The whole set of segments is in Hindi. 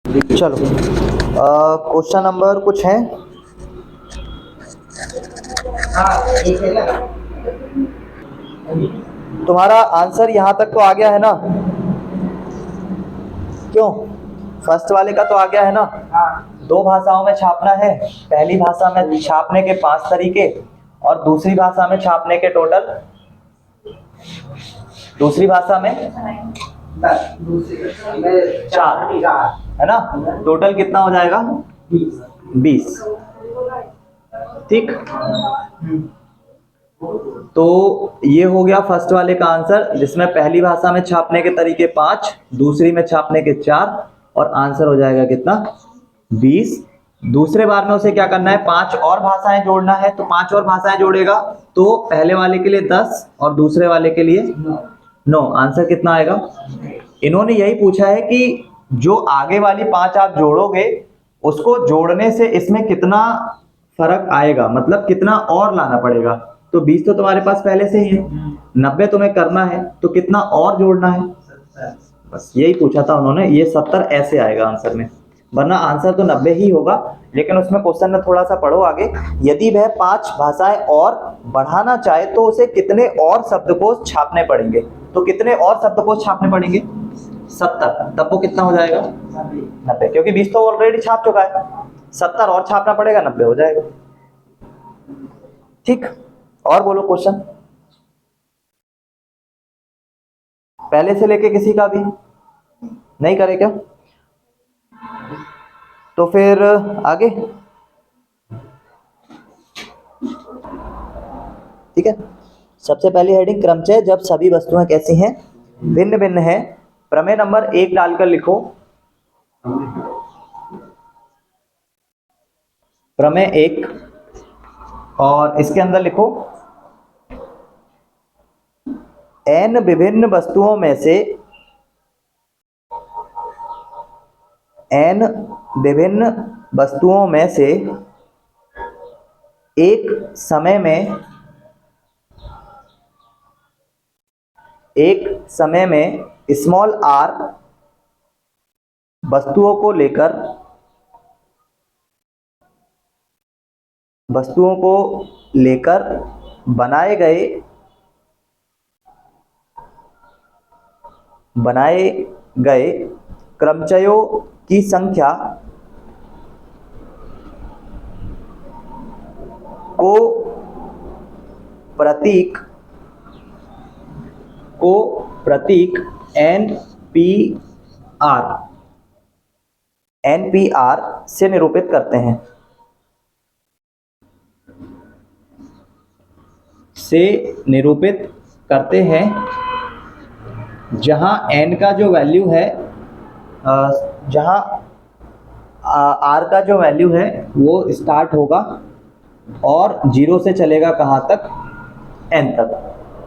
चलो क्वेश्चन नंबर कुछ है? तुम्हारा आंसर यहाँ तक तो आ गया है ना? क्यों? फर्स्ट वाले का तो आ गया है ना? दो भाषाओं में छापना है, पहली भाषा में छापने के 5 तरीके और दूसरी भाषा में छापने के टोटल, दूसरी भाषा में 4 है ना? टोटल कितना हो जाएगा? 20। ठीक, तो ये हो गया फर्स्ट वाले का आंसर, जिसमें पहली भाषा में छापने के तरीके 5, दूसरी में छापने के 4 और आंसर हो जाएगा कितना? 20। दूसरे बार में उसे क्या करना है? 5 और भाषाएं जोड़ना है, तो 5 और भाषाएं जोड़ेगा तो पहले वाले के लिए 10 और दूसरे वाले के लिए 9। आंसर कितना आएगा? इन्होंने यही पूछा है कि जो आगे वाली 5 आप जोड़ोगे उसको जोड़ने से इसमें कितना फर्क आएगा, मतलब कितना और लाना पड़ेगा। तो 20 तो तुम्हारे पास पहले से ही है, 90 तुम्हें करना है, तो कितना और जोड़ना है, बस यही पूछा था उन्होंने। ये 70 ऐसे आएगा आंसर में, वरना आंसर तो 90 ही होगा। लेकिन उसमें क्वेश्चन में थोड़ा सा पढ़ो आगे, यदि वह 5 भाषाएं और बढ़ाना चाहे तो उसे कितने और शब्दकोश छापने पड़ेंगे? तो कितने और शब्दकोश छापने पड़ेंगे? 70। तब वो कितना हो जाएगा? 90, क्योंकि 20 तो ऑलरेडी छाप चुका है, 70 और छापना पड़ेगा, 90 हो जाएगा। ठीक, और बोलो क्वेश्चन, पहले से लेके किसी का भी नहीं करे क्या? तो फिर आगे, ठीक है। सबसे पहली हेडिंग क्रमचय जब सभी वस्तुएं कैसी हैं? भिन्न भिन्न है। प्रमेय नंबर 1 डालकर लिखो, प्रमेय 1, और इसके अंदर लिखो n विभिन्न वस्तुओं में से, n विभिन्न वस्तुओं में से एक समय में स्मॉल r वस्तुओं को लेकर बनाए गए क्रमचयों की संख्या को प्रतीक NPR से निरूपित करते हैं, जहां n का जो वैल्यू है, जहां r का जो वैल्यू है वो स्टार्ट होगा और 0 से चलेगा कहां तक? n तक।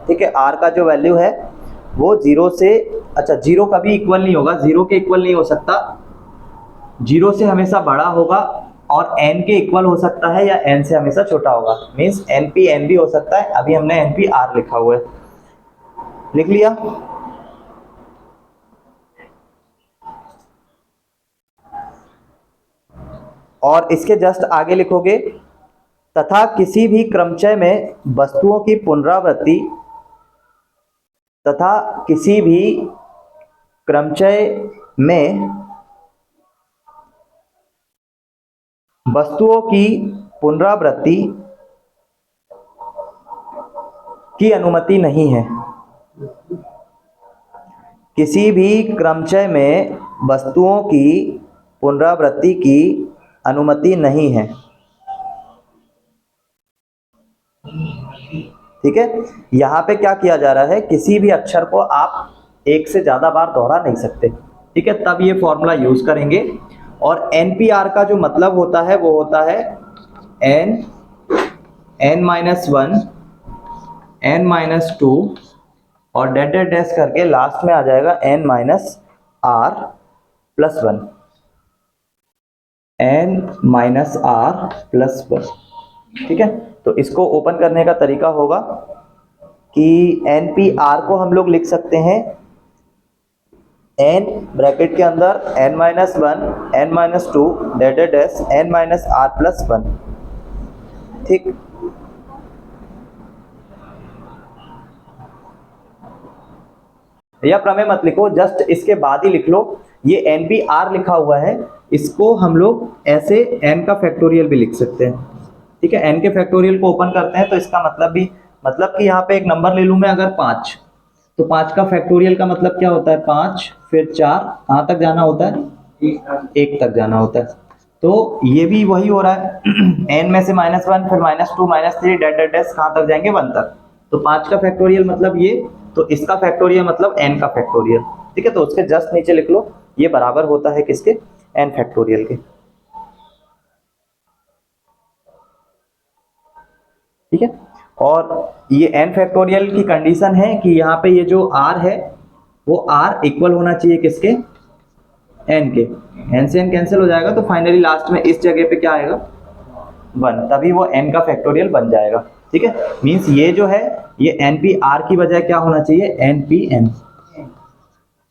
ठीक है, r का जो वैल्यू है वो 0 से, अच्छा 0 कभी इक्वल नहीं होगा, 0 के इक्वल नहीं हो सकता, 0 से हमेशा बड़ा होगा और n के इक्वल हो सकता है या n से हमेशा छोटा होगा, मीन्स NP NB हो सकता है। अभी हमने NPR लिखा हुआ है, लिख लिया। और इसके जस्ट आगे लिखोगे तथा किसी भी क्रमचय में वस्तुओं की पुनरावृत्ति, तथा किसी भी क्रमचय में वस्तुओं की पुनरावृत्ति की अनुमति नहीं है। किसी भी क्रमचय में वस्तुओं की पुनरावृत्ति की अनुमति नहीं है। ठीक है, यहाँ पे क्या किया जा रहा है, किसी भी अक्षर को आप एक से ज्यादा बार दोहरा नहीं सकते। ठीक है, तब ये फॉर्मूला यूज करेंगे। और NPR का जो मतलब होता है वो होता है n-1 n-2 और डैश डैश डैश करके लास्ट में आ जाएगा n-r+1, n-r+1। ठीक है, तो इसको ओपन करने का तरीका होगा कि NPR को हम लोग लिख सकते हैं n ब्रैकेट के अंदर n minus one, n minus two, डेट dash n minus r plus one. ठीक, या प्रमेय मत लिखो, जस्ट इसके बाद ही लिख लो। ये NPR लिखा हुआ है, इसको हम लोग ऐसे n का फैक्टोरियल भी लिख सकते हैं। ठीक है, n के फैक्टोरियल को ओपन करते हैं तो इसका मतलब कि यहाँ पे एक नंबर ले लूं मैं अगर 5, तो 5 का फैक्टोरियल का मतलब क्या होता है, 5 फिर 4, कहाँ तक जाना होता है, 1 तक जाना होता है। तो ये भी वही हो रहा है n में से -1 फिर -2 -3 डैट डैश कहाँ तक जाएंगे, 1 तक। तो 5 का फैक्टोरियल मतलब ये, तो इसका फैक्टोरियल मतलब n का फैक्टोरियल। ठीक है, तो उसके जस्ट नीचे लिख लो, ये बराबर होता है किसके, n फैक्टोरियल के। ठीक है, और ये n फैक्टोरियल की कंडीशन है कि यहाँ पे ये जो r है वो r इक्वल होना चाहिए किसके, n के। n से n कैंसिल हो जाएगा तो फाइनली लास्ट में इस जगह पे क्या आएगा, 1, तभी वो n का फैक्टोरियल बन जाएगा। ठीक है, मींस ये जो है ये NPR की बजाय क्या होना चाहिए, NPN।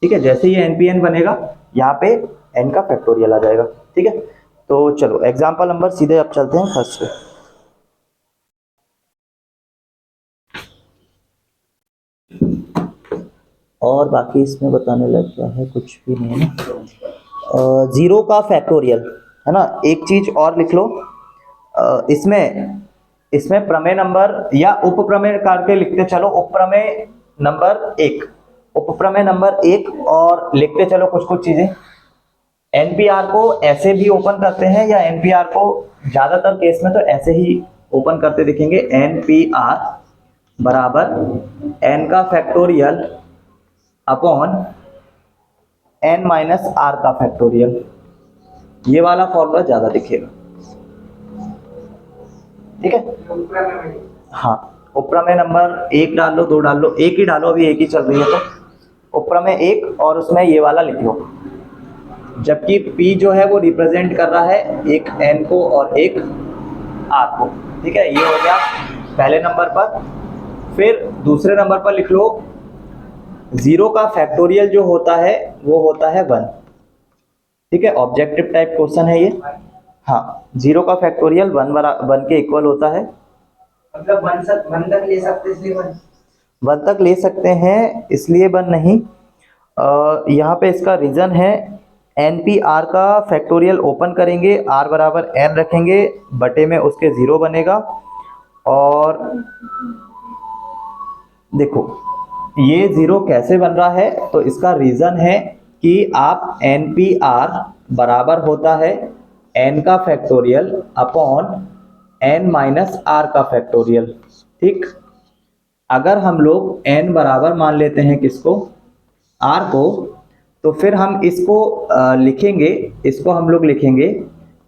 ठीक है, जैसे ये NPN बनेगा यहाँ पे n का फैक्टोरियल आ जाएगा। ठीक है, तो चलो एग्जांपल नंबर सीधे अब चलते हैं फर्स्ट पे। और बाकी इसमें बताने लग गया है, कुछ भी नहीं है ना। 0 का फैक्टोरियल है ना, एक चीज और लिख लो, इसमें प्रमेय नंबर या उप प्रमेय करके लिखते चलो, उप प्रमेय नंबर 1, उप प्रमेय नंबर 1, और लिखते चलो कुछ कुछ चीजें। NPR को ऐसे भी ओपन करते हैं, या NPR को ज्यादातर केस में तो ऐसे ही ओपन करते दिखेंगे, NPR बराबर n का factorial upon n minus r का फैक्टोरियल। ये वाला फॉर्मूला ज्यादा दिखेगा। ठीक है, हाँ, उपप्रमेय नंबर 1 डाल लो, 2 डाल लो, 1 ही डालो, अभी 1 ही चल रही है तो उपप्रमेय 1, और उसमें ये वाला लिख लो, जबकि P जो है वो रिप्रेजेंट कर रहा है एक n को और एक r को। ठीक है, ये हो गया पहले नंबर पर। फिर दूसरे नंबर पर लिख लो, 0 का फैक्टोरियल जो होता है वो होता है 1। ठीक है, ऑब्जेक्टिव टाइप क्वेश्चन है ये। हाँ, 0 का फैक्टोरियल 1 के इक्वल होता है, मतलब 1 तक ले सकते, इसलिए 1 तक ले सकते हैं, इसलिए 1 नहीं। यहाँ पे इसका रीजन है, NPR का फैक्टोरियल ओपन करेंगे, r बराबर n रखेंगे, बटे में उसके 0 बनेगा। और देखो ये 0 कैसे बन रहा है, तो इसका रीजन है कि आप NPR बराबर होता है n का factorial upon n minus r का फैक्टोरियल। ठीक, अगर हम लोग n बराबर मान लेते हैं किसको, r को, तो फिर हम इसको लिखेंगे, इसको हम लोग लिखेंगे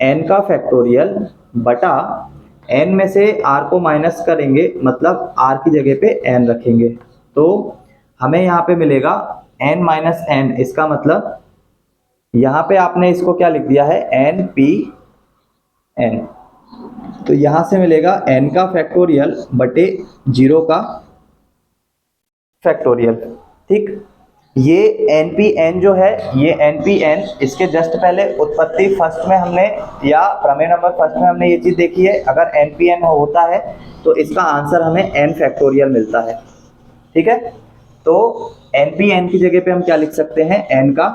n का फैक्टोरियल बटा n में से r को माइनस करेंगे, मतलब r की जगह पे n रखेंगे, तो हमें यहाँ पे मिलेगा n माइनस n। इसका मतलब यहाँ पे आपने इसको क्या लिख दिया है, NPN, तो यहाँ से मिलेगा n का फैक्टोरियल बटे 0 का फैक्टोरियल। ठीक, ये NPN जो है, ये NPN, इसके जस्ट पहले उत्पत्ति फर्स्ट में हमने, या प्रमेय नंबर फर्स्ट में हमने ये चीज देखी है, अगर NPN होता है तो इसका आंसर हमें n फैक्टोरियल मिलता है। ठीक है, तो NPN की जगह पे हम क्या लिख सकते हैं, n का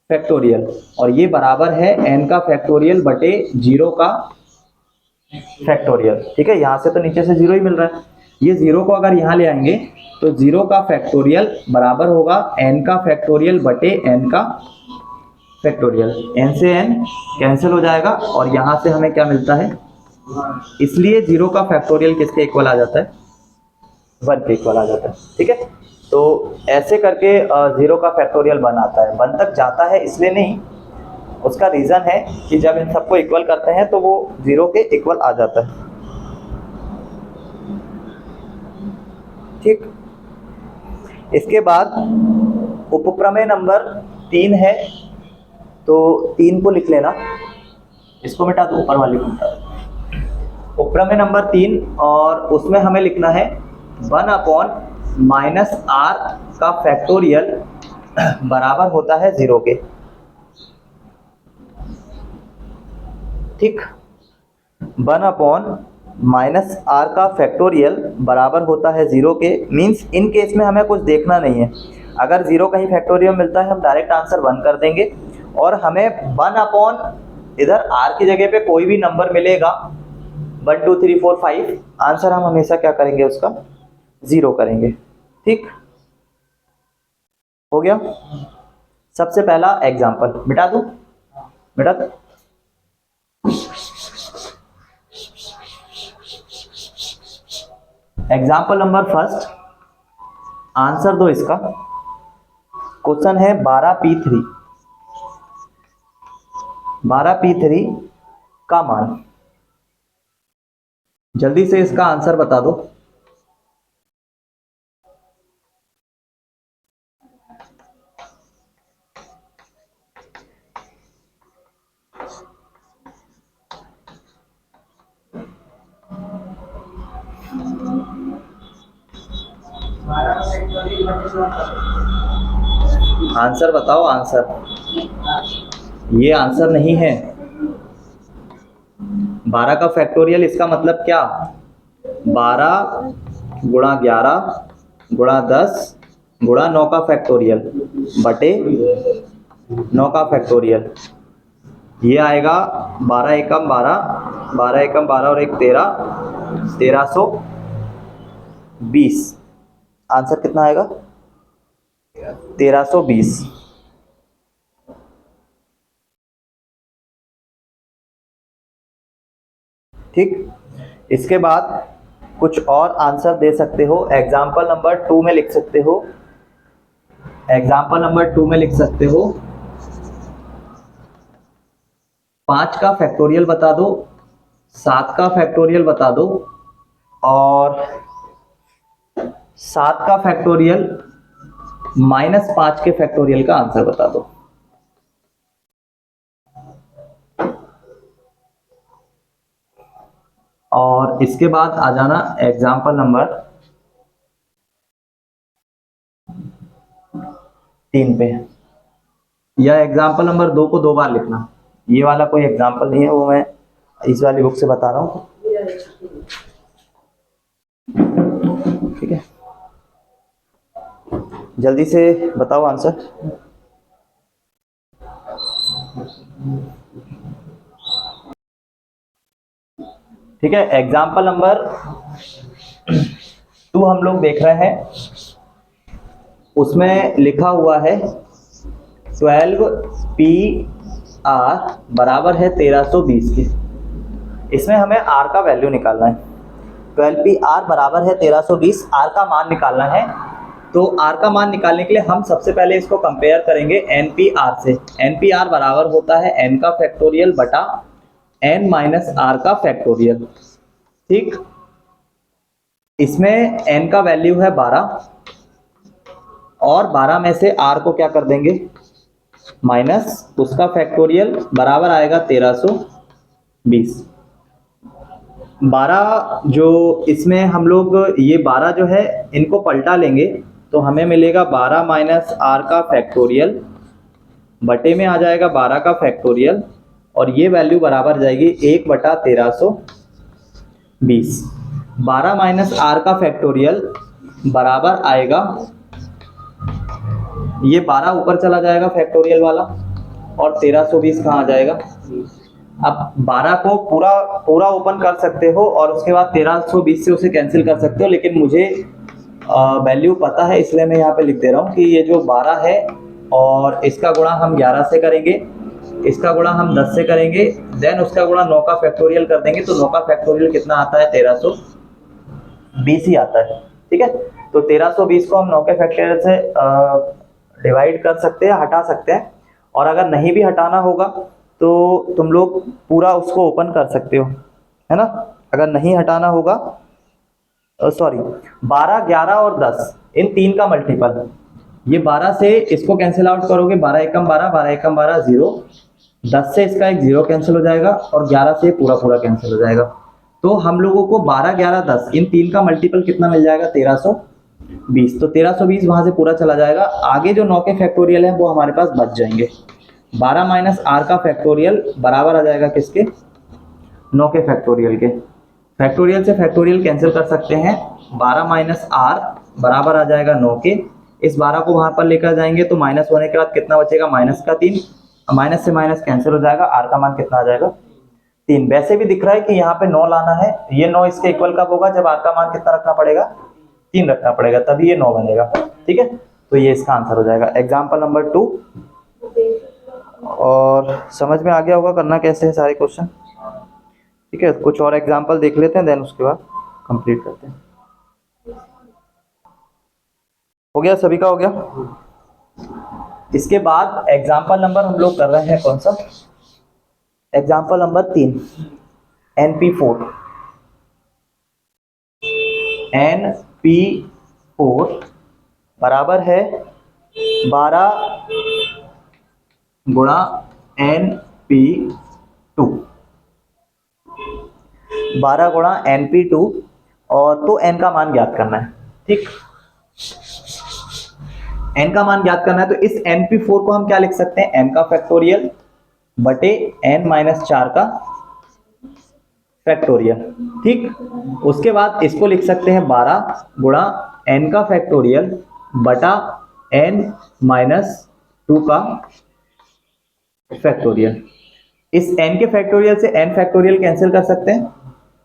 फैक्टोरियल, और ये बराबर है n का फैक्टोरियल बटे 0 का फैक्टोरियल। ठीक है, यहाँ से तो नीचे से 0 ही मिल रहा है, ये 0 को अगर यहाँ ले आएंगे तो 0 का फैक्टोरियल बराबर होगा n का फैक्टोरियल बटे n का फैक्टोरियल। n से n कैंसिल हो जाएगा, और यहाँ से हमें क्या मिलता है, इसलिए 0 का फैक्टोरियल किसके इक्वल आ जाता है, 1 के इक्वल आ जाता है। ठीक है, तो ऐसे करके 0 का फैक्टोरियल 1 आता है, 1 तक जाता है इसलिए नहीं, उसका रीजन है कि जब इन सबको इक्वल करते हैं तो वो 0 के इक्वल आ जाता है। ठीक, इसके बाद उपप्रमेय नंबर 3 है, तो 3 को लिख लेना, इसको मिटा दो, ऊपर वाले को मिटा दो। उपप्रमेय नंबर 3, और उसमें हमें लिखना है 1 अपॉन माइनस आर का फैक्टोरियल बराबर होता है 0 के। ठीक, 1/-r का फैक्टोरियल बराबर होता है 0 के। मीन्स इन केस में हमें कुछ देखना नहीं है, अगर 0 कहीं फैक्टोरियल मिलता है हम डायरेक्ट आंसर 1 कर देंगे, और हमें 1/ इधर r की जगह पे कोई भी नंबर मिलेगा 1 2 3 4 5, आंसर हम हमेशा क्या करेंगे, उसका 0 करेंगे। ठीक हो गया। सबसे पहला एग्जाम्पल मिटा दूं, मिटा दूं? एग्जाम्पल नंबर फर्स्ट, आंसर दो इसका। क्वेश्चन है 12p3, 12p3 का मान। जल्दी से इसका आंसर बता दो। आंसर बताओ, आंसर। ये आंसर नहीं है। 12 का फैक्टोरियल, इसका मतलब क्या, 12 गुणा 11 गुणा 10 गुणा 9 का फैक्टोरियल बटे 9 का फैक्टोरियल। ये आएगा 12 एकम 12, 12 एकम 12 और 1 13, 1320। आंसर कितना आएगा, 1320। ठीक, इसके बाद कुछ और आंसर दे सकते हो। एग्जाम्पल नंबर 2 में लिख सकते हो, एग्जाम्पल नंबर 2 में लिख सकते हो 5 का फैक्टोरियल बता दो, 7 का फैक्टोरियल बता दो, और 7 का फैक्टोरियल -5 के फैक्टोरियल का आंसर बता दो। और इसके बाद आ जाना एग्जाम्पल नंबर 3 पे, या एग्जाम्पल नंबर 2 को 2 बार लिखना। ये वाला कोई एग्जाम्पल नहीं है, वो मैं इस वाली बुक से बता रहा हूँ। ठीक है, जल्दी से बताओ आंसर। ठीक है, एग्जाम्पल नंबर 2 हम लोग देख रहे हैं, उसमें लिखा हुआ है 12PR बराबर है 1320 के। इसमें हमें R का वैल्यू निकालना है। 12PR बराबर है 1320, R का मान निकालना है। तो R का मान निकालने के लिए हम सबसे पहले इसको कंपेयर करेंगे NPR से। NPR बराबर होता है N का फैक्टोरियल बटा N माइनस R का फैक्टोरियल। ठीक, इसमें N का वैल्यू है 12, और 12 में से R को क्या कर देंगे, माइनस उसका फैक्टोरियल, बराबर आएगा 1320। 12 जो इसमें हम लोग, ये 12 जो है इनको पलटा लेंगे तो हमें मिलेगा 12 माइनस R का फैक्टोरियल, बटे में आ जाएगा 12 का फैक्टोरियल, और ये वैल्यू बराबर जाएगी 1/1320। 12 माइनस R का फैक्टोरियल बराबर आएगा, ये 12 ऊपर चला जाएगा फैक्टोरियल वाला, और 1320 कहाँ आ जाएगा। अब 12 को पूरा ओपन कर सकते हो और उसके बाद 1320 से उसे कैंसिल कर सकते हो, लेकिन मुझे वैल्यू पता है इसलिए मैं यहाँ पे लिख दे रहा हूँ कि ये जो 12 है और इसका गुणा हम 11 से करेंगे, इसका गुणा हम 10 से करेंगे, देन उसका गुणा 9 का फैक्टोरियल कर देंगे, तो 9 का फैक्टोरियल कितना आता है, 1320 ही आता है। ठीक है, तो 1320 को हम 9 के फैक्टोरियल से डिवाइड कर सकते हैं, हटा सकते हैं, और अगर नहीं भी हटाना होगा तो तुम लोग पूरा उसको ओपन कर सकते हो, है ना। अगर नहीं हटाना होगा, सॉरी, 12, 11 और 10 इन तीन का मल्टीपल, ये 12 से इसको कैंसिल आउट करोगे, 12 एकम 12, 12 एकम 12 0, 10 से इसका एक 0 कैंसिल हो जाएगा, और 11 से पूरा कैंसिल हो जाएगा। तो हम लोगों को 12, 11, 10 इन तीन का मल्टीपल कितना मिल जाएगा, 1320। 20, तो 1320 वहां से पूरा चला जाएगा। आगे जो 9 के फैक्टोरियल है वो हमारे पास बच जाएंगे। 12 माइनस आर का फैक्टोरियल बराबर आ जाएगा किसके, 9 के फैक्टोरियल के। फैक्टोरियल से फैक्टोरियल कैंसिल कर सकते हैं, 12 माइनस आर बराबर आ जाएगा 9 के। इस 12 को वहां पर लेकर जाएंगे तो माइनस होने के बाद कितना बचेगा, माइनस का 3, माइनस से माइनस कैंसिल हो जाएगा, आर का मान कितना आ जाएगा 3। वैसे भी दिख रहा है कि यहाँ पे 9 लाना है, ये 9 इसके इक्वल कब होगा, जब आर का मान कितना रखना पड़ेगा, 3 रखना पड़ेगा, तभी ये 9 बनेगा। ठीक है, तो ये इसका आंसर हो जाएगा एग्जाम्पल नंबर 2। और समझ में आ गया होगा करना कैसे है सारे क्वेश्चन। ठीक है, कुछ और एग्जाम्पल देख लेते हैं, देन उसके बाद कंप्लीट करते हैं। हो गया, सभी का हो गया। इसके बाद एग्जाम्पल नंबर हम लोग कर रहे हैं कौन सा, एग्जाम्पल नंबर 3, NP4। NP4 बराबर है 12 गुणा NP2, 12 गुणा NP2, और तो n का मान ज्ञात करना है। ठीक, n का मान ज्ञात करना है, तो इस NP4 को हम क्या लिख सकते हैं, n का फैक्टोरियल बटे n माइनस 4 का फैक्टोरियल। ठीक, उसके बाद इसको लिख सकते हैं 12 गुणा n का फैक्टोरियल बटा n माइनस 2 का फैक्टोरियल। इस n के फैक्टोरियल से n फैक्टोरियल कैंसिल कर सकते हैं।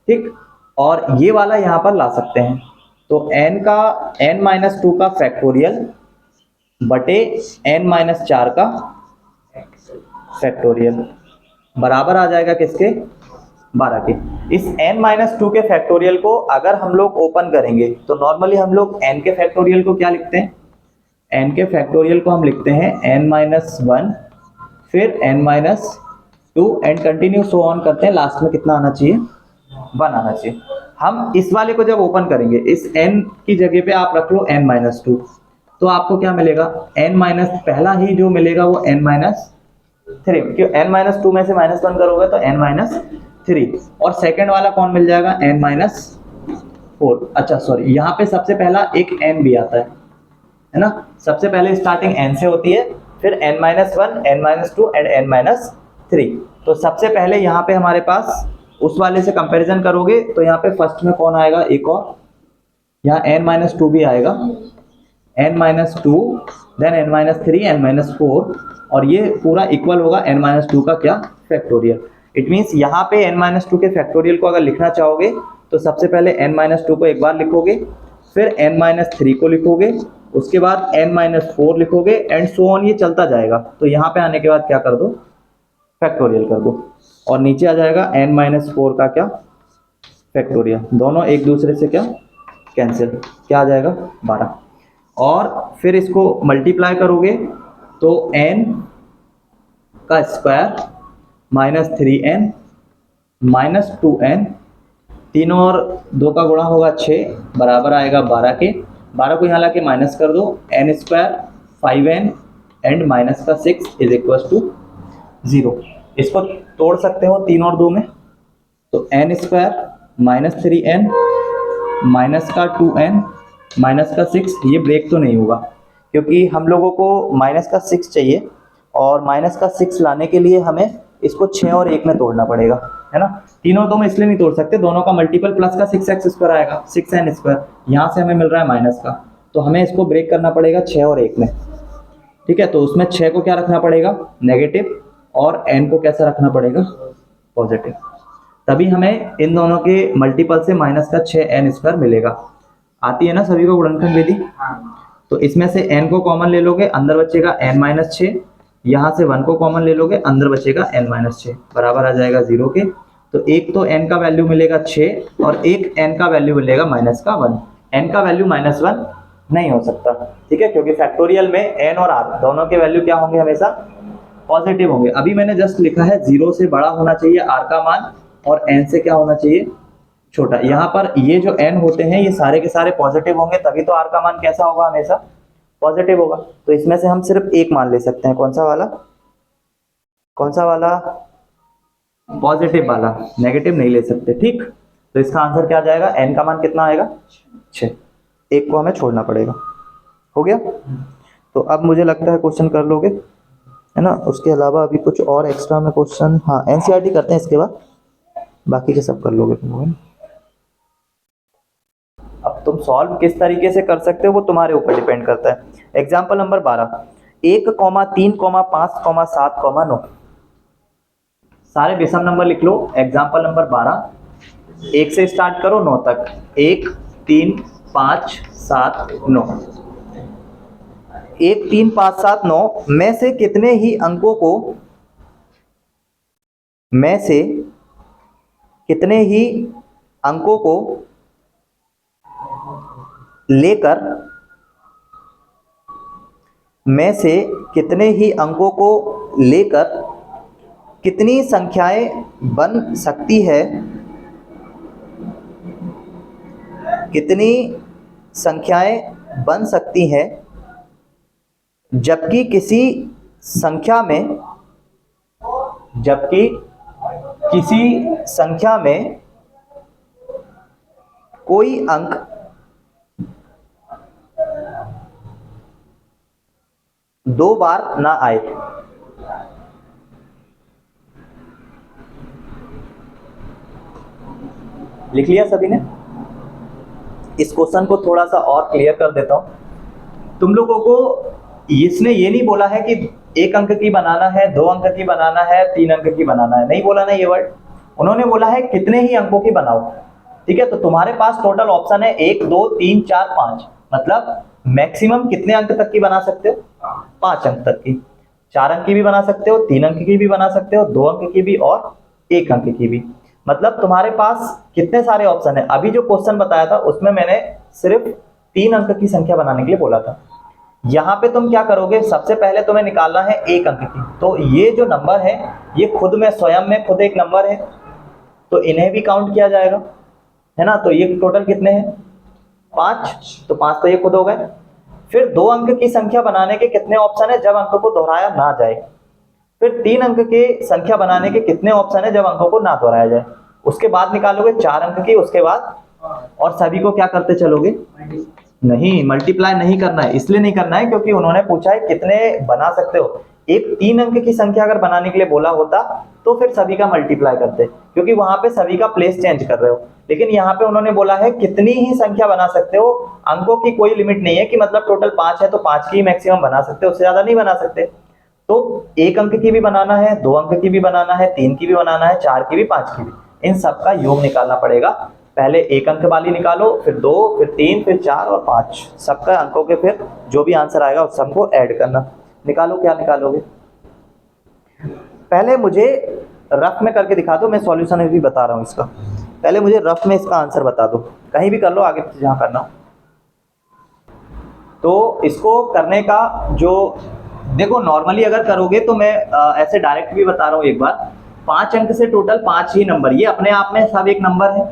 ठीक, और ये वाला यहां पर ला सकते हैं, तो n का n माइनस 2 का फैक्टोरियल बटे n माइनस 4 का फैक्टोरियल बराबर आ जाएगा किसके, 12 के। इस n माइनस 2 के फैक्टोरियल को अगर हम लोग ओपन करेंगे तो नॉर्मली हम लोग n के फैक्टोरियल को क्या लिखते हैं, n के फैक्टोरियल को हम लिखते हैं n माइनस 1, फिर n minus 2 and continue so on करते हैं, लास्ट में कितना आना चाहिए, 1 आना चाहिए। हम इस वाले को जब ओपन करेंगे, इस n की जगह पे आप रख लो n माइनस 2, तो आपको क्या मिलेगा, n माइनस, पहला ही जो मिलेगा वो n माइनस 3, क्यों n माइनस 2 में से माइनस 1 करोगे तो n माइनस 3, और सेकेंड वाला कौन मिल जाएगा, n माइनस 4। अच्छा सॉरी, यहाँ पे सबसे पहला एक n भी आता है ना, सबसे पहले स्टार्टिंग n से होती है, फिर n minus 1, n minus 2 and n minus 3। तो सबसे पहले यहाँ पे हमारे पास उस वाले से कंपैरिजन करोगे तो यहाँ पे फर्स्ट में कौन आएगा, एक और यहाँ n माइनस 2 भी आएगा, n minus 2, then n minus 3, n minus 4, और ये पूरा इक्वल होगा n माइनस 2 का क्या, फैक्टोरियल। इट मीन्स यहाँ पे n माइनस 2 के फैक्टोरियल को अगर लिखना चाहोगे तो सबसे पहले n माइनस 2 को एक बार लिखोगे, फिर n माइनस 3 को लिखोगे, उसके बाद n माइनस 4 लिखोगे, एंड सो ऑन, ये चलता जाएगा। तो यहाँ पे आने के बाद क्या कर दो, फैक्टोरियल कर दो, और नीचे आ जाएगा n माइनस 4 का क्या, फैक्टोरियल। दोनों एक दूसरे से क्या कैंसिल, क्या आ जाएगा 12, और फिर इसको मल्टीप्लाई करोगे तो n का square minus 3n minus 2n, 3 और 2 का गुणा होगा 6, बराबर आएगा 12 के। 12 को यहाँ ला के माइनस कर दो, n square 5n and minus का 6 इज इक्वल टू 0। इसको तोड़ सकते हो 3 और 2 में, तो n square minus 3n minus का 2n माइनस का 6, ये ब्रेक तो नहीं होगा क्योंकि हम लोगों को माइनस का 6 चाहिए, और माइनस का 6 लाने के लिए हमें इसको 6 और 1 में तोड़ना पड़ेगा, है ना। 3 और 2 में इसलिए नहीं तोड़ सकते, दोनों का मल्टीपल प्लस का 6x स्क्वायर आएगा, 6n स्क्वायर, यहाँ से हमें मिल रहा है माइनस का, तो हमें इसको ब्रेक करना पड़ेगा 6 और 1 में। ठीक है, तो उसमें 6 को क्या रखना पड़ेगा, नेगेटिव, और n को कैसा रखना पड़ेगा, पॉजिटिव, तभी हमें इन दोनों के मल्टीपल से माइनस का 6n स्क्वायर मिलेगा। आती है ना सभी को गुणनखंड विधि। तो इसमें से n को कॉमन ले लोगे, अंदर बचेगा n माइनस 6, यहाँ से 1 को कॉमन ले लोगे, अंदर बचेगा n माइनस 6, बराबर आ जाएगा 0 के। तो एक तो n का वैल्यू मिलेगा 6 और एक n का वैल्यू मिलेगा माइनस का 1। n का वैल्यू माइनस 1 नहीं हो सकता, ठीक है, क्योंकि फैक्टोरियल में n और r दोनों के वैल्यू क्या होंगे, हमेशा पॉजिटिव होंगे। अभी मैंने जस्ट लिखा है 0 से बड़ा होना चाहिए r का मान और n से क्या होना चाहिए, छोटा। यहाँ पर ये जो n होते हैं ये सारे के सारे पॉजिटिव होंगे, तभी तो r का मान कैसा होगा, हमेशा पॉजिटिव होगा। तो इसमें से हम सिर्फ एक मान ले सकते हैं, कौन सा वाला, कौन सा वाला, पॉजिटिव वाला, नेगेटिव नहीं ले सकते। ठीक, तो इसका आंसर क्या आ जाएगा, n का मान कितना आएगा, 6। एक को हमें छोड़ना पड़ेगा। हो गया? तो अब मुझे लगता है क्वेश्चन कर लोगे, है ना? उसके अलावा अभी कुछ और एक्स्ट्रा में क्वेश्चन, हाँ एनसीईआरटी करते हैं इसके बाद, बाकी के सब कर लोगे तुम। अब तुम सॉल्व किस तरीके से कर सकते हो वो तुम्हारे ऊपर डिपेंड करता है। Example number 12, 1,3,5,7,9। सारे विषम नंबर लिख लो। एग्जाम्पल नंबर 12, 1 से स्टार्ट करो 9 तक। 1, 3, 5, 7, 9। 1, 3, 5, 7, 9 में से कितने ही अंकों को, में से कितने ही अंकों को लेकर, में से कितने ही अंकों को लेकर कितनी संख्याएं बन सकती है, कितनी संख्याएं बन सकती हैं जबकि किसी संख्या में, जबकि किसी संख्या में कोई अंक दो बार ना आए। लिख लिया सभी ने? इस क्वेश्चन को थोड़ा सा और क्लियर कर देता हूं। तुम लोगों को इसने ये नहीं बोला है कि 1 अंक की बनाना है, 2 अंक की बनाना है, 3 अंक की बनाना है, नहीं बोला ना ये वर्ड। उन्होंने बोला है कितने ही अंकों की बनाओ। ठीक है, तो तुम्हारे पास टोटल ऑप्शन है 1, 2, 3, 4, 5, मतलब मैक्सिमम कितने अंक तक की बना सकते हो? 5 अंक तक की। 4 अंक की भी बना सकते हो, 3 अंक की भी बना सकते हो, 2 अंक की भी और 1 अंक की भी। मतलब तुम्हारे पास कितने सारे ऑप्शन है। अभी जो क्वेश्चन बताया था उसमें मैंने सिर्फ 3 अंक की संख्या बनाने के लिए बोला था। यहाँ पे तुम क्या करोगे, सबसे पहले तुम्हें निकालना है 1 अंक की। तो ये जो नंबर है ये खुद में, स्वयं में खुद एक नंबर है, तो इन्हें भी काउंट किया जाएगा, है ना? तो ये टोटल कितने हैं? 5, तो 5 तो ये खुद हो गए। फिर 2 अंक की संख्या बनाने के कितने ऑप्शन है जब अंक को दोहराया ना जाए। फिर 3 अंक की संख्या बनाने के कितने ऑप्शन है जब अंकों को ना दोहराया जाए। उसके बाद निकालोगे 4 अंक की, उसके बाद और सभी को क्या करते चलोगे? नहीं, मल्टीप्लाई नहीं करना है। इसलिए नहीं करना है क्योंकि उन्होंने पूछा है कितने बना सकते हो। एक 3 अंक की संख्या अगर बनाने के लिए बोला होता तो फिर सभी का मल्टीप्लाई करते, क्योंकि वहां पे सभी का प्लेस चेंज कर रहे हो। लेकिन यहाँ पे उन्होंने बोला है कितनी ही संख्या बना सकते हो, अंकों की कोई लिमिट नहीं है कि मतलब टोटल 5 है तो 5 की मैक्सिमम बना सकते हो, उससे ज्यादा नहीं बना सकते। तो 1 अंक की भी बनाना है, 2 अंक की भी बनाना है, 3 की भी बनाना है, 4 की भी, 5 की भी, इन सब का योग निकालना पड़ेगा। पहले 1 अंक वाली निकालो, फिर 2, फिर 3, फिर 4 और 5, सबका अंकों के फिर जो भी आंसर आएगा उस सबको ऐड करना। निकालो, क्या निकालोगे? पहले मुझे रफ में करके दिखा दो, मैं सॉल्यूशन भी बता रहा हूँ इसका। पहले मुझे रफ में इसका आंसर बता दो, कहीं भी कर लो, आगे जहाँ करना हो। तो इसको करने का जो, देखो नॉर्मली अगर करोगे तो मैं ऐसे डायरेक्ट भी बता रहा हूँ एक बार। 5 अंक से टोटल 5 ही नंबर, ये अपने आप में सब एक नंबर है,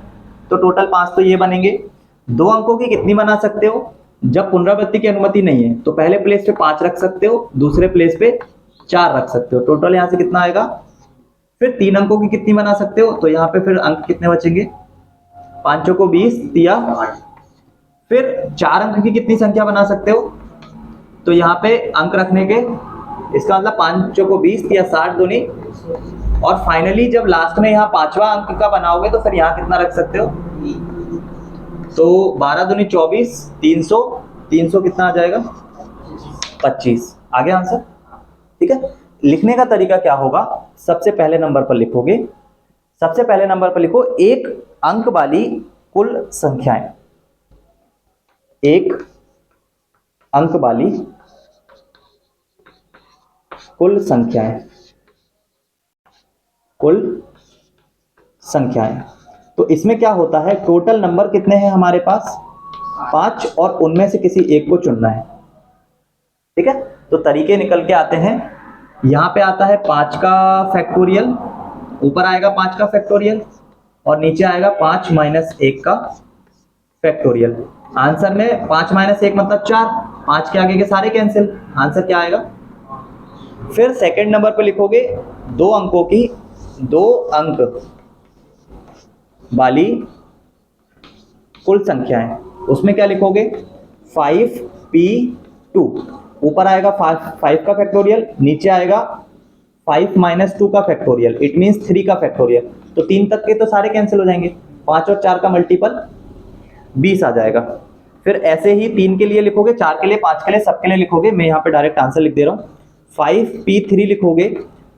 तो टोटल 5 तो ये बनेंगे। 2 अंकों की कितनी बना सकते हो? जब पुनरावृत्ति की अनुमति नहीं है तो पहले प्लेस पे 5 रख सकते हो, दूसरे प्लेस पे 4 रख सकते हो, टोटल यहाँ से कितना आएगा? फिर 3 अंकों की कितनी बना सकते हो? तो यहाँ पे फिर अंक कितने बचेंगे? 5 को 20 या 8। फिर 4 अंक की कितनी संख्या बना सकते हो? तो यहाँ पे अंक रखने के, इसका मतलब 5 को 20 या 60 दूनी, और फाइनली जब लास्ट में यहाँ 5वां अंक का बनाओगे तो फिर यहाँ कितना रख सकते हो? तो 12 दूनी 24, 300, 300 कितना आ जाएगा? 25। आ गया आंसर? ठीक है। लिखने का तरीका क्या होगा? सबसे पहले नंबर पर लिखोगे, सबसे पहले नंबर पर लिखो 1 अंक वाली कुल संख्याएं, 1 अंक वाली कुल संख्याएं, कुल संख्याएं। तो इसमें क्या होता है, टोटल नंबर कितने हैं हमारे पास? 5, और उनमें से किसी एक को चुनना है। ठीक है, तो तरीके निकल के आते हैं। यहां पे आता है 5 का फैक्टोरियल, ऊपर आएगा 5 का फैक्टोरियल, और नीचे आएगा 5 - 1 का फैक्टोरियल। आंसर में 5 - 1 मतलब 4, 5 के आगे के सारे कैंसिल, आंसर क्या आएगा? फिर सेकंड नंबर पे लिखोगे 2 अंकों की, 2 अंक वाली कुल संख्याएं, उसमें क्या लिखोगे 5p2, ऊपर आएगा 5 का फैक्टोरियल, नीचे आएगा 5 माइनस 2 का फैक्टोरियल, इट मीन्स 3 का फैक्टोरियल। तो 3 तक के तो सारे कैंसिल हो जाएंगे, 5 और 4 का मल्टीपल 20 आ जाएगा। फिर ऐसे ही 3 के लिए लिखोगे, 4 के लिए, 5 के लिए, सबके लिए लिखोगे। मैं यहाँ पे डायरेक्ट आंसर लिख दे रहा हूँ। 5p3 लिखोगे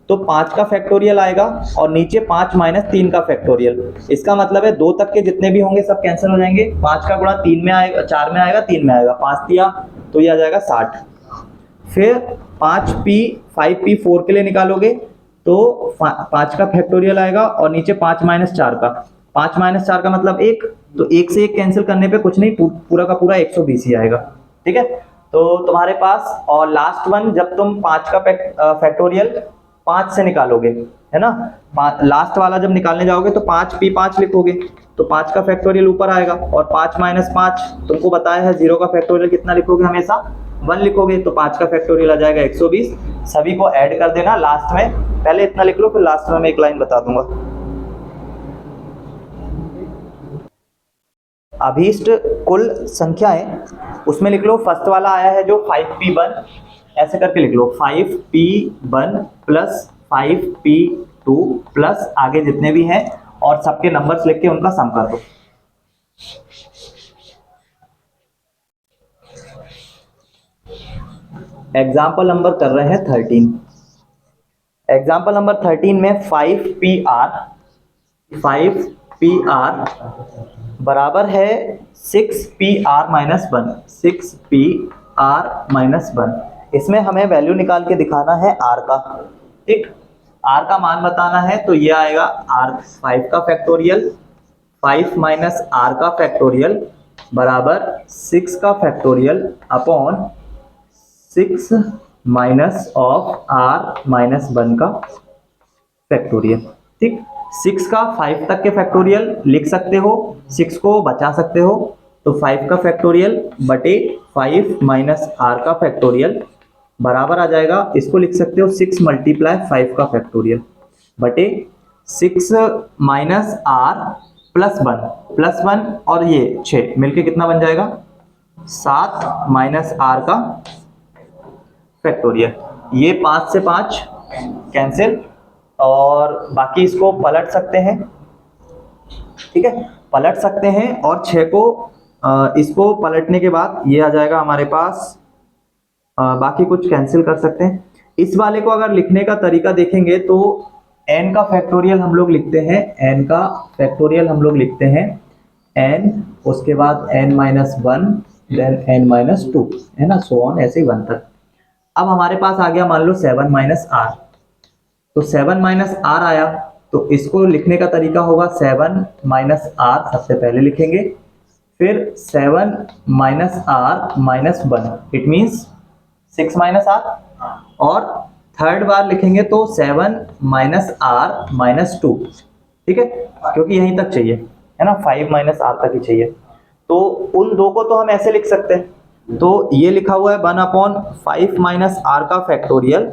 तो 5 का फैक्टोरियल आएगा और नीचे 5 माइनस 3 का फैक्टोरियल। इसका मतलब है 2 तक के जितने भी होंगे सब कैंसिल हो जाएंगे। 5 का गुणा 3 में आएगा, 4 में आएगा, 3 में आएगा, 5 दिया तो ये आ जाएगा 60। फिर 5p4 के लिए निकालोगे तो 5 का फैक्टोरियल आएगा और नीचे 5 माइनस 4 का, 5 माइनस 4 का मतलब 1, तो 1 से 1 कैंसिल करने पे कुछ नहीं, पूरा का पूरा 120 ही आएगा। ठीक है, तो तुम्हारे पास, और लास्ट वन जब तुम 5 का फैक्टोरियल 5 से निकालोगे, है ना, लास्ट वाला जब निकालने जाओगे तो 5p5 लिखोगे तो 5 का फैक्टोरियल ऊपर आएगा और 5 माइनस 5 तुमको बताया है 0 का फैक्टोरियल कितना लिखोगे, हमेशा 1 लिखोगे, तो 5 का फैक्टोरियल आ जाएगा 120। सभी को ऐड कर देना लास्ट में, पहले इतना लिख लो फिर लास्ट में मैं एक लाइन बता दूंगा। अभीष्ट कुल संख्याएं उसमें लिख लो, फर्स्ट वाला आया है जो 5p1, ऐसे करके लिख लो 5p1 प्लस 5p2 प्लस आगे जितने भी हैं और सबके नंबर्स लिख के उनका सम कर दो। एग्जाम्पल नंबर कर रहे हैं 13। एग्जाम्पल नंबर 13 में 5pr बराबर है 6pr माइनस 1, 6pr माइनस 1। इसमें हमें वैल्यू निकाल के दिखाना है r का। ठीक, r का मान बताना है तो ये आएगा r 5 का फैक्टोरियल, 5 माइनस r का फैक्टोरियल बराबर 6 का factorial upon 6 minus of r minus 1 का फैक्टोरियल। ठीक, 6 का 5 तक के फैक्टोरियल लिख सकते हो, 6 को बचा सकते हो, तो 5 का फैक्टोरियल बटे 5 माइनस r का फैक्टोरियल बराबर आ जाएगा, इसको लिख सकते हो 6 मल्टीप्लाई 5 का फैक्टोरियल बटे 6 माइनस r प्लस 1 और ये 6 मिलके कितना बन जाएगा 7 माइनस r का फैक्टोरियल। ये 5 से 5 कैंसिल और बाकी इसको पलट सकते हैं। ठीक है, पलट सकते हैं और 6 को इसको पलटने के बाद ये आ जाएगा हमारे पास, बाकी कुछ कैंसिल कर सकते हैं। इस वाले को अगर लिखने का तरीका देखेंगे तो n का फैक्टोरियल हम लोग लिखते हैं, n का फैक्टोरियल हम लोग लिखते हैं n, उसके बाद n minus 1 then n minus 2, है ना, सो ऑन, ऐसे ही 1 तक। अब हमारे पास आ गया मान लो 7 माइनस r, तो 7 माइनस r आया तो इसको लिखने का तरीका होगा 7 माइनस r सबसे पहले लिखेंगे, फिर 7 minus r minus 1, it means 6 minus r, और थर्ड बार लिखेंगे तो 7 माइनस r माइनस 2। ठीक है, क्योंकि यहीं तक चाहिए, है ना, 5 माइनस r तक ही चाहिए, तो उन दो को तो हम ऐसे लिख सकते हैं। तो ये लिखा हुआ है 1/5 माइनस r का फैक्टोरियल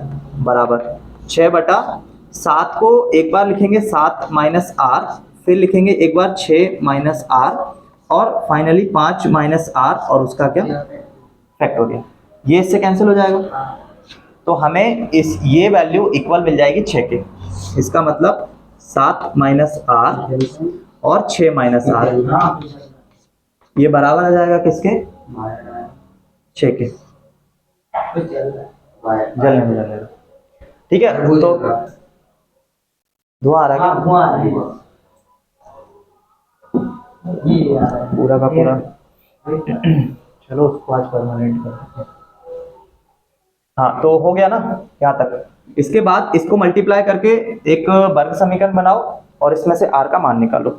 बराबर 6/7 को एक बार लिखेंगे 7 माइनस r, फिर लिखेंगे एक बार 6 माइनस r और फाइनली 5 माइनस r और उसका क्या फैक्टोरियल। ये इससे कैंसिल हो जाएगा तो हमें ये वैल्यू इक्वल मिल जाएगी 6 के। इसका मतलब 7 माइनस r और 6 माइनस r, ये बराबर आ जाएगा किसके, 6 के। जलने में जलेगा। ठीक है, तो धुआं आ रहा है क्या, पूरा का पूरा, चलो उसको आज परमानेंट कर। हाँ, तो हो गया ना यहाँ तक। इसके बाद इसको मल्टीप्लाई करके एक वर्ग समीकरण बनाओ और इसमें से r का मान निकालो।